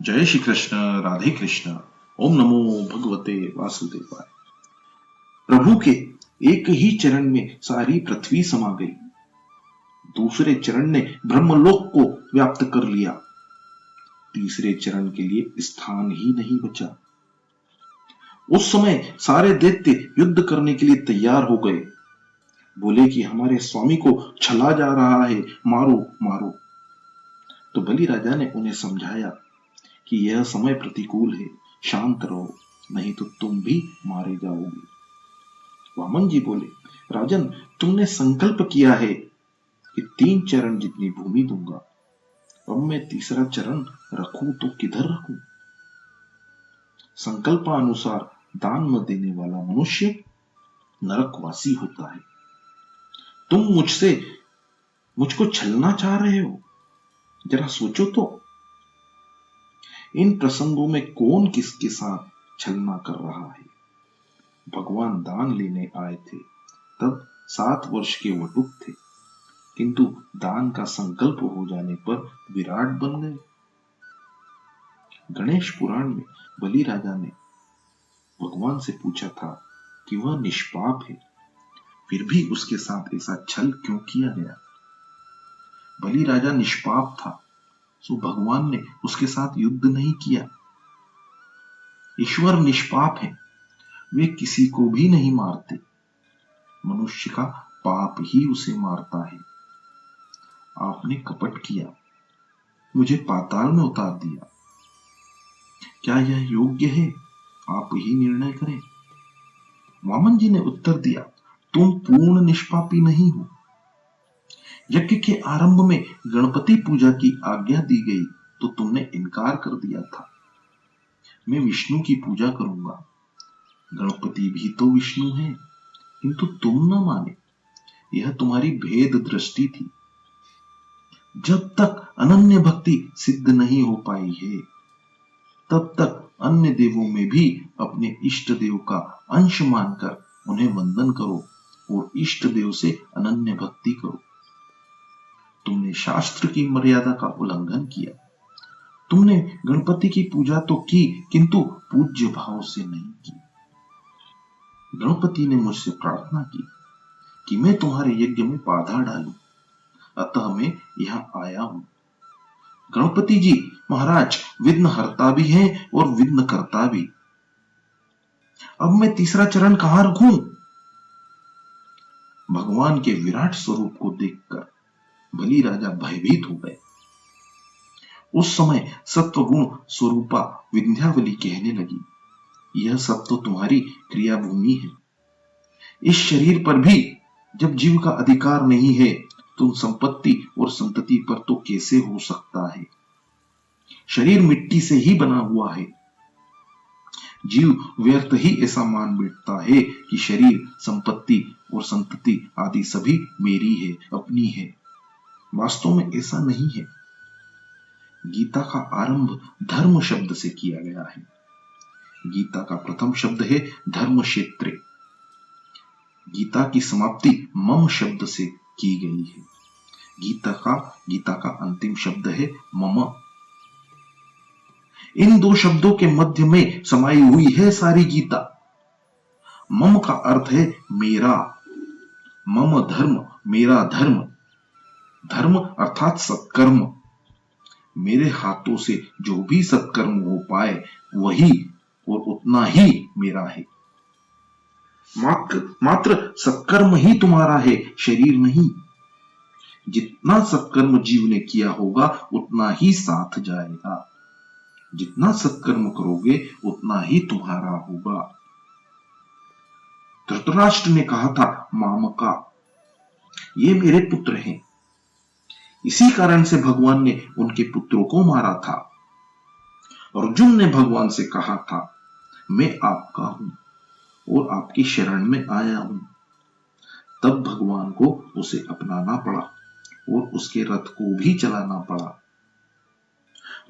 जय श्री कृष्ण। राधे कृष्ण। ओम नमो भगवते वासुदेवाय। प्रभु के एक ही चरण में सारी पृथ्वी समा गई। दूसरे चरण ने ब्रह्मलोक को व्याप्त कर लिया। तीसरे चरण के लिए स्थान ही नहीं बचा। उस समय सारे दैत्य युद्ध करने के लिए तैयार हो गए। बोले कि हमारे स्वामी को छला जा रहा है, मारो मारो। तो बलि राजा ने उन्हें समझाया कि यह समय प्रतिकूल है, शांत रहो, नहीं तो तुम भी मारे जाओगे। वामन जी बोले, राजन, तुमने संकल्प किया है कि 3 चरण जितनी भूमि दूंगा। अब मैं तीसरा चरण रखूं तो किधर रखूं? संकल्पानुसार दान न देने वाला मनुष्य नरकवासी होता है। तुम मुझको छलना चाह रहे हो? जरा सोचो तो, इन प्रसंगों में कौन किसके साथ छलना कर रहा है? भगवान दान लेने आए थे, तब 7 वर्ष के वटुक थे, किंतु दान का संकल्प हो जाने पर विराट बन गए। गणेश पुराण में बलि राजा ने भगवान से पूछा था कि वह निष्पाप है, फिर भी उसके साथ ऐसा छल क्यों किया गया? बलि राजा निष्पाप था, सो भगवान ने उसके साथ युद्ध नहीं किया। ईश्वर निष्पाप है, वे किसी को भी नहीं मारते। मनुष्य का पाप ही उसे मारता है। आपने कपट किया, मुझे पाताल में उतार दिया। क्या यह योग्य है? आप ही निर्णय करें। वामन जी ने उत्तर दिया, तुम पूर्ण निष्पापी नहीं हो। यज्ञ के आरंभ में गणपति पूजा की आज्ञा दी गई तो तुमने इनकार कर दिया था। मैं विष्णु की पूजा करूंगा। गणपति भी तो विष्णु है, किंतु तुम न माने। यह तुम्हारी भेद दृष्टि थी। जब तक अनन्य भक्ति सिद्ध नहीं हो पाई है, तब तक अन्य देवों में भी अपने इष्ट देव का अंश मानकर उन्हें वंदन करो और इष्ट देव से अनन्य भक्ति करो। तुमने शास्त्र की मर्यादा का उल्लंघन किया। तुमने गणपति की पूजा तो की, किंतु पूज्य भाव से नहीं की। गणपति ने मुझसे प्रार्थना की कि मैं तुम्हारे यज्ञ में बाधा डालूं, अतः मैं यहां आया हूं। गणपति जी महाराज विघ्न हरता भी हैं और विघ्न करता भी। अब मैं तीसरा चरण कहां रखूं? भगवान के विराट स्वरूप को देखकर बलि राजा भयभीत हो गए। उस समय सत्वगुण स्वरूपा विंध्यावली कहने लगी, यह सब तो तुम्हारी क्रिया भूमि है। इस शरीर पर भी जब जीव का अधिकार नहीं है, तो संपत्ति और संतति पर तो कैसे हो सकता है? शरीर मिट्टी से ही बना हुआ है। जीव व्यर्थ ही ऐसा मान बैठता है कि शरीर, संपत्ति और संतति आदि सभी मेरी है, अपनी है। वास्तव में ऐसा नहीं है। गीता का आरंभ धर्म शब्द से किया गया है। गीता का प्रथम शब्द है धर्म क्षेत्रे। गीता की समाप्ति मम शब्द से की गई है। गीता का अंतिम शब्द है मम। इन 2 शब्दों के मध्य में समाई हुई है सारी गीता। मम का अर्थ है मेरा। मम धर्म, मेरा धर्म। धर्म अर्थात सत्कर्म। मेरे हाथों से जो भी सत्कर्म हो पाए वही और उतना ही मेरा है। मात्र सत्कर्म ही तुम्हारा है, शरीर नहीं। जितना सत्कर्म जीव ने किया होगा उतना ही साथ जाएगा। जितना सत्कर्म करोगे उतना ही तुम्हारा होगा। धृतराष्ट्र ने कहा था, मामका, ये मेरे पुत्र हैं। इसी कारण से भगवान ने उनके पुत्रों को मारा था। अर्जुन ने भगवान से कहा था, मैं आपका हूं और आपकी शरण में आया हूं। तब भगवान को उसे अपनाना पड़ा और उसके रथ को भी चलाना पड़ा।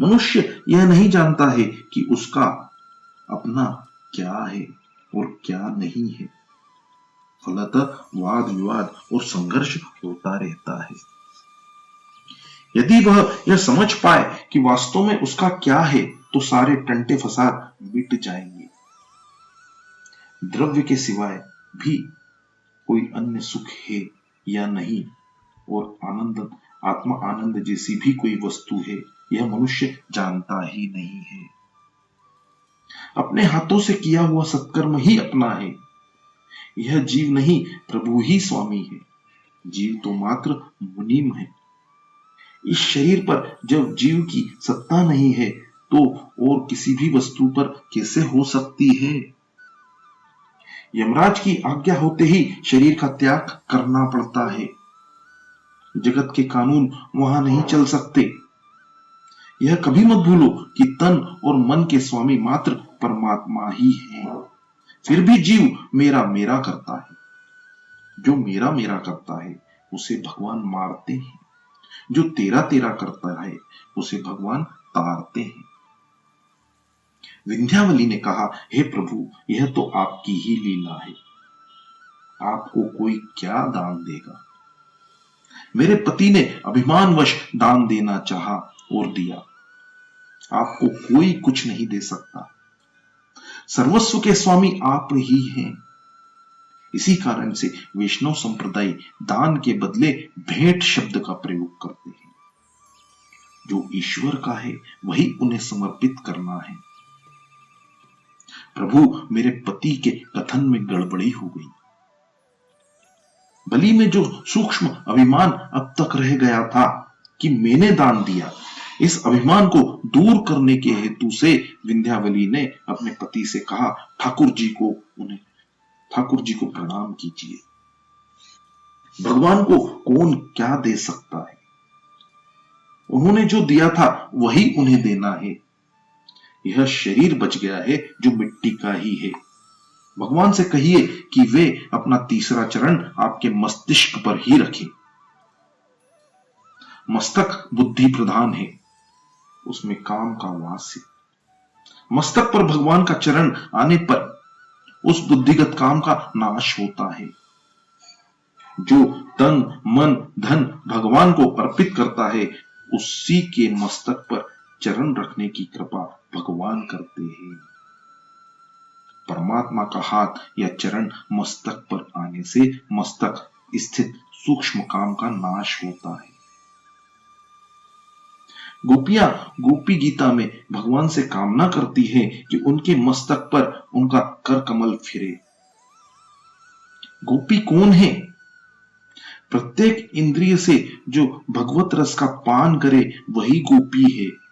मनुष्य यह नहीं जानता है कि उसका अपना क्या है और क्या नहीं है। फलतः वाद विवाद और संघर्ष होता रहता है। यदि वह यह समझ पाए कि वास्तव में उसका क्या है तो सारे टंटे फसाद मिट जाएंगे। द्रव्य के सिवाय भी कोई अन्य सुख है या नहीं, और आनंद, आत्मा आनंद जैसी भी कोई वस्तु है, यह मनुष्य जानता ही नहीं है। अपने हाथों से किया हुआ सत्कर्म ही अपना है। यह जीव नहीं, प्रभु ही स्वामी है। जीव तो मात्र मुनीम है। इस शरीर पर जब जीव की सत्ता नहीं है, तो और किसी भी वस्तु पर कैसे हो सकती है? यमराज की आज्ञा होते ही शरीर का त्याग करना पड़ता है। जगत के कानून वहां नहीं चल सकते। यह कभी मत भूलो कि तन और मन के स्वामी मात्र परमात्मा ही है। फिर भी जीव मेरा मेरा करता है। जो मेरा मेरा करता है उसे भगवान मारते हैं। जो तेरा तेरा करता है उसे भगवान तारते हैं। विंध्यावली ने कहा, हे प्रभु, यह तो आपकी ही लीला है। आपको कोई क्या दान देगा? मेरे पति ने अभिमानवश दान देना चाहा और दिया। आपको कोई कुछ नहीं दे सकता। सर्वस्व के स्वामी आप ही हैं। इसी कारण से वैष्णव संप्रदाय दान के बदले भेंट शब्द का प्रयोग करते हैं। जो ईश्वर का है वही उन्हें समर्पित करना है। प्रभु, मेरे पति के कथन में गड़बड़ी हो गई। बलि में जो सूक्ष्म अभिमान अब तक रह गया था कि मैंने दान दिया, इस अभिमान को दूर करने के हेतु से विंध्यावली ने अपने पति से कहा, ठाकुर जी को प्रणाम कीजिए। भगवान को कौन क्या दे सकता है? उन्होंने जो दिया था वही उन्हें देना है। यह शरीर बच गया है जो मिट्टी का ही है। भगवान से कहिए कि वे अपना तीसरा चरण आपके मस्तिष्क पर ही रखें। मस्तक बुद्धि प्रधान है, उसमें काम का वास है। मस्तक पर भगवान का चरण आने पर उस बुद्धिगत काम का नाश होता है। जो तन मन धन भगवान को अर्पित करता है, उसी के मस्तक पर चरण रखने की कृपा भगवान करते हैं। परमात्मा का हाथ या चरण मस्तक पर आने से मस्तक स्थित सूक्ष्म काम का नाश होता है। गोपियां गोपी गीता में भगवान से कामना करती हैं कि उनके मस्तक पर उनका कर कमल फिरे। गोपी कौन है? प्रत्येक इंद्रिय से जो भगवत रस का पान करे वही गोपी है।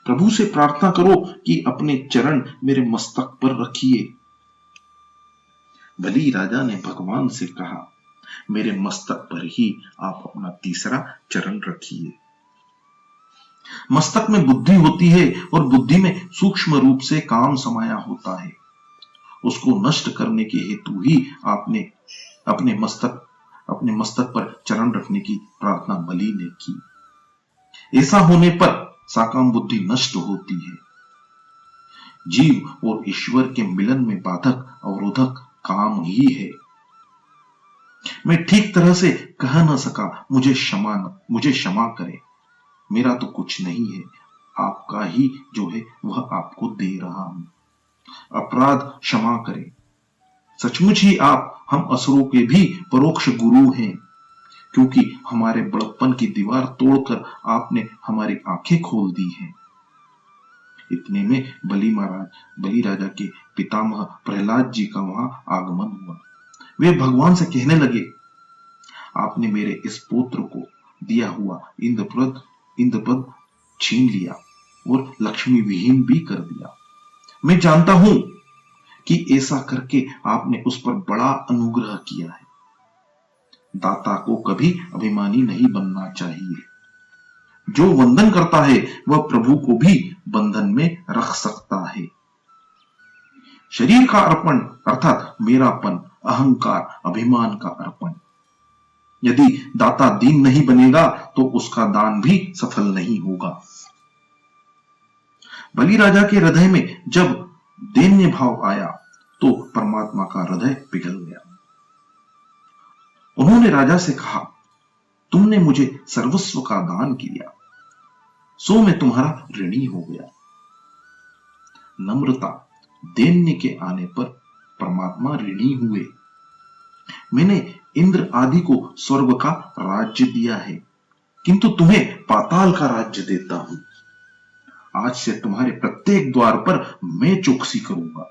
प्रभु से प्रार्थना करो कि अपने चरण मेरे मस्तक पर रखिए। बलि राजा ने भगवान से कहा, मेरे मस्तक पर ही आप अपना तीसरा चरण रखिए। मस्तक में बुद्धि होती है और बुद्धि में सूक्ष्म रूप से काम समाया होता है। उसको नष्ट करने के हेतु ही आपने अपने मस्तक पर चरण रखने की प्रार्थना बलि ने की। ऐसा होने पर साकाम बुद्धि नष्ट होती है। जीव और ईश्वर के मिलन में बाधक अवरोधक काम ही है। मैं ठीक तरह से कह न सका, मुझे क्षमा करे। मेरा तो कुछ नहीं है, आपका ही जो है वह आपको दे रहा हूं। अपराध क्षमा करें। सचमुच ही आप हम असुरों के भी परोक्ष गुरु हैं, क्योंकि हमारे बड़प्पन की दीवार तोड़कर आपने हमारी आंखें खोल दी हैं। इतने में बलि राजा के पितामह प्रहलाद जी का वहां आगमन हुआ। वे भगवान से कहने लगे, आपने मेरे इस पुत्र को दिया हुआ इंद्रपद छीन लिया और लक्ष्मी विहीन भी कर दिया। मैं जानता हूं कि ऐसा करके आपने उस पर बड़ा अनुग्रह किया है। दाता को कभी अभिमानी नहीं बनना चाहिए। जो वंदन करता है वह प्रभु को भी बंधन में रख सकता है। शरीर का अर्पण अर्थात मेरापन, अहंकार, अभिमान का अर्पण। यदि दाता दीन नहीं बनेगा तो उसका दान भी सफल नहीं होगा। बलि राजा के हृदय में जब दैन्य भाव आया तो परमात्मा का हृदय पिघल गया। उन्होंने राजा से कहा, तुमने मुझे सर्वस्व का दान किया, सो मैं तुम्हारा ऋणी हो गया। नम्रता, दैन्य के आने पर परमात्मा ऋणी हुए। मैंने इंद्र आदि को स्वर्ग का राज्य दिया है, किंतु तुम्हें पाताल का राज्य देता हूं। आज से तुम्हारे प्रत्येक द्वार पर मैं चौकसी करूंगा।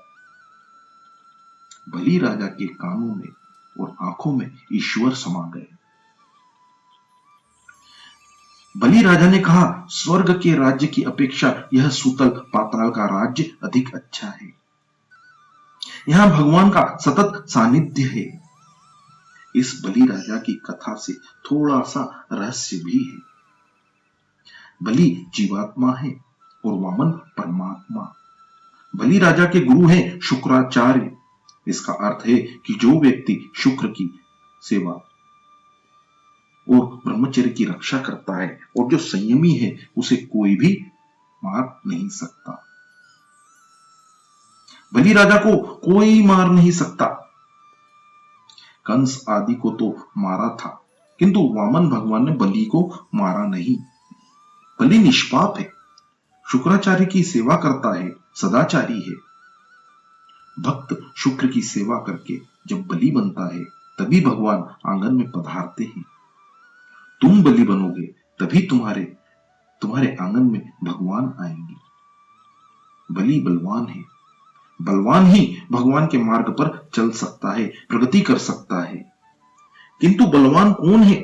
बलि राजा के कानों में और आंखों में ईश्वर समा गए। बलि राजा ने कहा, स्वर्ग के राज्य की अपेक्षा यह सूतल पाताल का राज्य अधिक अच्छा है। यहां भगवान का सतत सानिध्य है। इस बलि राजा की कथा से थोड़ा सा रहस्य भी है। बलि जीवात्मा है और वामन परमात्मा। बलि राजा के गुरु हैं शुक्राचार्य। इसका अर्थ है कि जो व्यक्ति शुक्र की सेवा और ब्रह्मचर्य की रक्षा करता है और जो संयमी है, उसे कोई भी मार नहीं सकता। बलि राजा को कोई मार नहीं सकता। कंस आदि को तो मारा था, किंतु वामन भगवान ने बलि को मारा नहीं। बलि निष्पाप है, शुक्राचार्य की सेवा करता है, सदाचारी है। भक्त शुक्र की सेवा करके जब बलि बनता है, तभी भगवान आंगन में पधारते हैं। तुम बलि बनोगे तभी तुम्हारे आंगन में भगवान आएंगे। बलि बलवान है, बलवान ही भगवान के मार्ग पर चल सकता है, प्रगति कर सकता है। किंतु बलवान कौन है?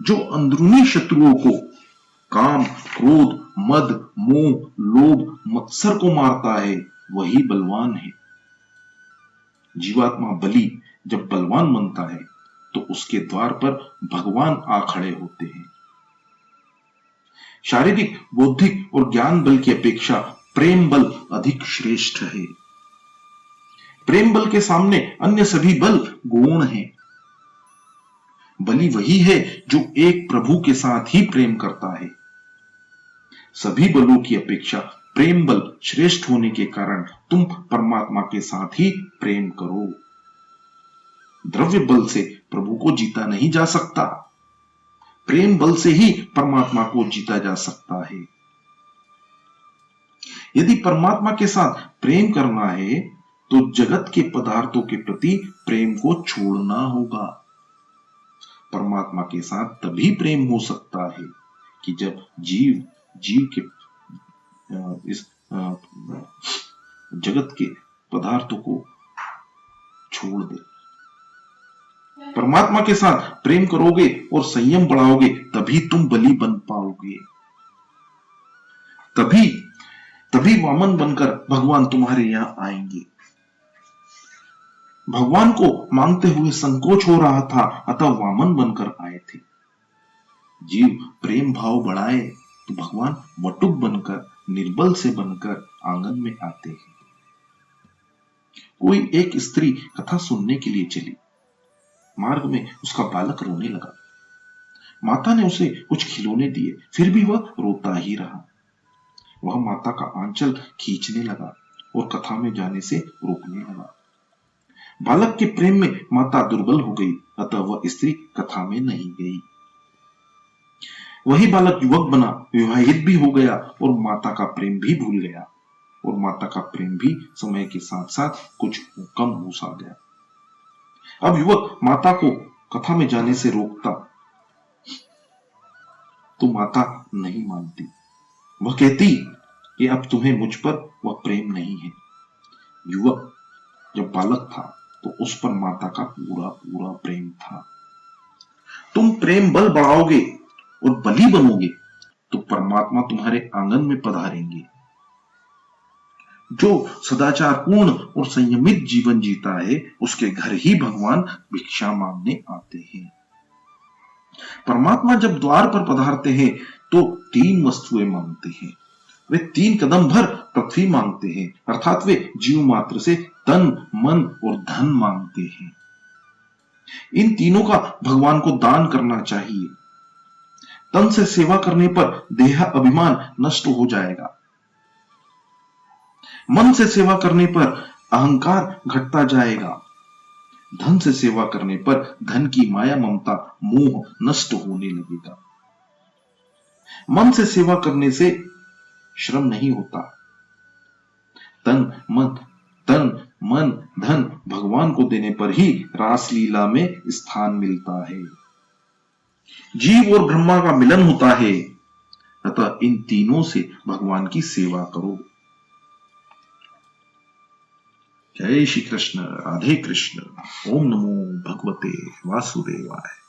जो अंदरूनी शत्रुओं को, काम, क्रोध, मद, मोह, लोभ, मत्सर को मारता है, वही बलवान है। जीवात्मा बलि जब बलवान बनता है तो उसके द्वार पर भगवान आ खड़े होते हैं। शारीरिक, बौद्धिक और ज्ञान बल की अपेक्षा प्रेम बल अधिक श्रेष्ठ है। प्रेम बल के सामने अन्य सभी बल गौण हैं। बलि वही है जो एक प्रभु के साथ ही प्रेम करता है। सभी बलों की अपेक्षा प्रेम बल श्रेष्ठ होने के कारण तुम परमात्मा के साथ ही प्रेम करो। द्रव्य बल से प्रभु को जीता नहीं जा सकता। प्रेम बल से ही परमात्मा को जीता जा सकता है। यदि परमात्मा के साथ प्रेम करना है तो जगत के पदार्थों के प्रति प्रेम को छोड़ना होगा। परमात्मा के साथ तभी प्रेम हो सकता है कि जब जीव के इस जगत के पदार्थों को छोड़ दे। परमात्मा के साथ प्रेम करोगे और संयम बढ़ाओगे तभी तुम बलि बन पाओगे। तभी वामन बनकर भगवान तुम्हारे यहां आएंगे। भगवान को मांगते हुए संकोच हो रहा था, अतः वामन बनकर आए थे। जीव प्रेम भाव बढ़ाए तो भगवान वटुक बनकर, निर्बल से बनकर आंगन में आते हैं। कोई एक स्त्री कथा सुनने के लिए चली। मार्ग में उसका बालक रोने लगा। माता ने उसे कुछ खिलौने दिए, फिर भी वह रोता ही रहा। वह माता का आंचल खींचने लगा और कथा में जाने से रोकने लगा। बालक के प्रेम में माता दुर्बल हो गई, अतः वह स्त्री कथा में नहीं गई। वही बालक युवक बना, विवाहित भी हो गया और माता का प्रेम भी भूल गया, और माता का प्रेम भी समय के साथ साथ कुछ कम हो सा गया। अब युवक माता को कथा में जाने से रोकता तो माता नहीं मानती। वह कहती कि अब तुम्हें मुझ पर वह प्रेम नहीं है। युवक जब बालक था तो उस पर माता का पूरा पूरा प्रेम था। तुम प्रेम बल बढ़ाओगे और बलि बनोगे तो परमात्मा तुम्हारे आंगन में पधारेंगे। जो सदाचार पूर्ण और संयमित जीवन जीता है, उसके घर ही भगवान भिक्षा मांगने आते हैं। परमात्मा जब द्वार पर पधारते हैं तो 3 वस्तुएं मांगते हैं। वे 3 कदम भर पृथ्वी मांगते हैं, अर्थात वे जीव मात्र से तन, मन और धन मांगते हैं। इन तीनों का भगवान को दान करना चाहिए। तन से सेवा करने पर देह अभिमान नष्ट हो जाएगा। मन से सेवा करने पर अहंकार घटता जाएगा। धन से सेवा करने पर धन की माया, ममता, मोह नष्ट होने लगेगा। मन से सेवा करने से श्रम नहीं होता। तन मन धन भगवान को देने पर ही रासलीला में स्थान मिलता है। जीव और ब्रह्मा का मिलन होता है, अतः इन तीनों से भगवान की सेवा करो। जय श्री कृष्ण, राधे कृष्ण। ओम नमो भगवते वासुदेवाय।